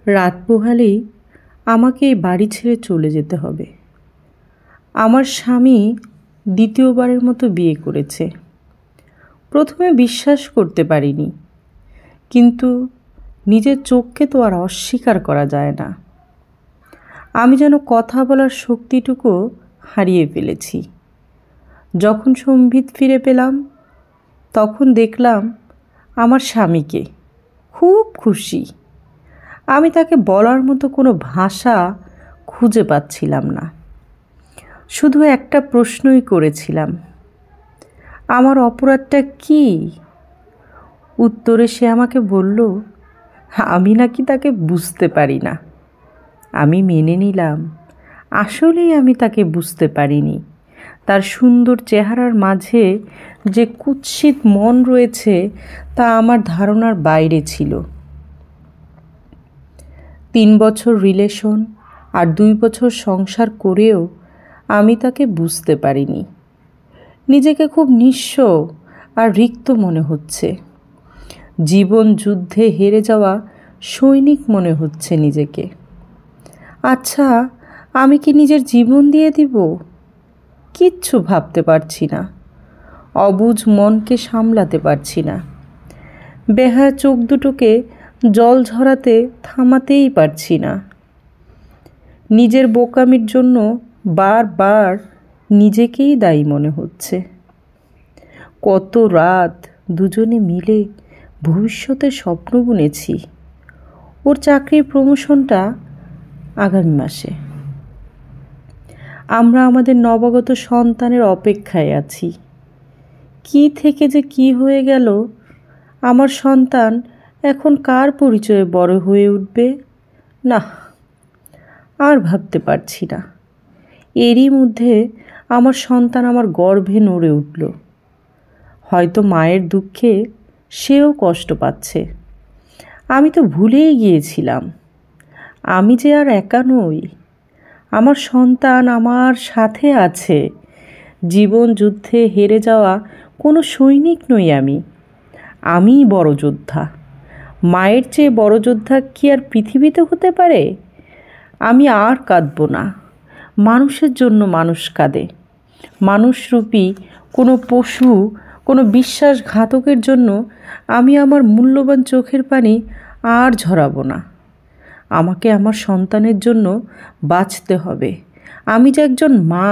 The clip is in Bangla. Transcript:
রাত পোহালেই আমাকে এই বাড়ি ছেড়ে চলে যেতে হবে। আমার স্বামী দ্বিতীয়বারের মতো বিয়ে করেছে। প্রথমে বিশ্বাস করতে পারিনি, কিন্তু নিজের চোখকে তো আর অস্বীকার করা যায় না। আমি যেন কথা বলার শক্তিটুকু হারিয়ে ফেলেছি। যখন সম্বিত ফিরে পেলাম, তখন দেখলাম আমার স্বামীকে। খুব খুশি। আমি তাকে বলার মতো কোনো ভাষা খুঁজে পাচ্ছিলাম না। শুধু একটা প্রশ্নই করেছিলাম, আমার অপরাধটা কী? উত্তরে সে আমাকে বলল, আমি নাকি তাকে বুঝতে পারি না। আমি মেনে নিলাম, আসলেই আমি তাকে বুঝতে পারিনি। তার সুন্দর চেহারার মাঝে যে কুৎসিত মন রয়েছে তা আমার ধারণার বাইরে ছিল। 3 বছর রিলেশন আর 2 বছর সংসার করেও আমি তাকে বুঝতে পারিনি। নিজেকে খুব নিঃস্ব আর রিক্ত মনে হচ্ছে। জীবন যুদ্ধে হেরে যাওয়া সৈনিক মনে হচ্ছে নিজেকে। আচ্ছা, আমি কি নিজের জীবন দিয়ে দিব? কিচ্ছু ভাবতে পারছি না। অবুঝ মনকে সামলাতে পারছি না। বেহায়া চোখ দুটোকে জল ঝরাতে থামাতেই পারছি না। নিজের বোকামির জন্য বারবার নিজেকেই দায়ী মনে হচ্ছে। কত রাত দুজনে মিলে ভবিষ্যতের স্বপ্ন বুনেছি। ওর চাকরির প্রমোশনটা আগামী মাসে। আমরা আমাদের নবাগত সন্তানের অপেক্ষায় আছি। কি থেকে যে কি হয়ে গেল, আমার সন্তান এখন কার পরিচয়ে বড় হয়ে উঠবে? না, আর ভাবতে পারছি না। এরই মধ্যে আমার সন্তান আমার গর্ভে নড়ে উঠল। হয়তো মায়ের দুঃখে সেও কষ্ট পাচ্ছে। আমি তো ভুলেই গিয়েছিলাম, আমি যে আর একা নই। আমার সন্তান আমার সাথে আছে। জীবন যুদ্ধে হেরে যাওয়া কোনো সৈনিক নই আমি। আমিই বড় যোদ্ধা। মায়ের চেয়ে বড় যোদ্ধা কি আর পৃথিবীতে হতে পারে? আমি আর কাঁদব না। মানুষের জন্য মানুষ কাঁদে। মানুষরূপী কোনো পশু, কোনো বিশ্বাসঘাতকের জন্য আমি আমার মূল্যবান চোখের পানি আর ঝরাবো না। আমাকে আমার সন্তানের জন্য বাঁচতে হবে। আমি যে একজন মা।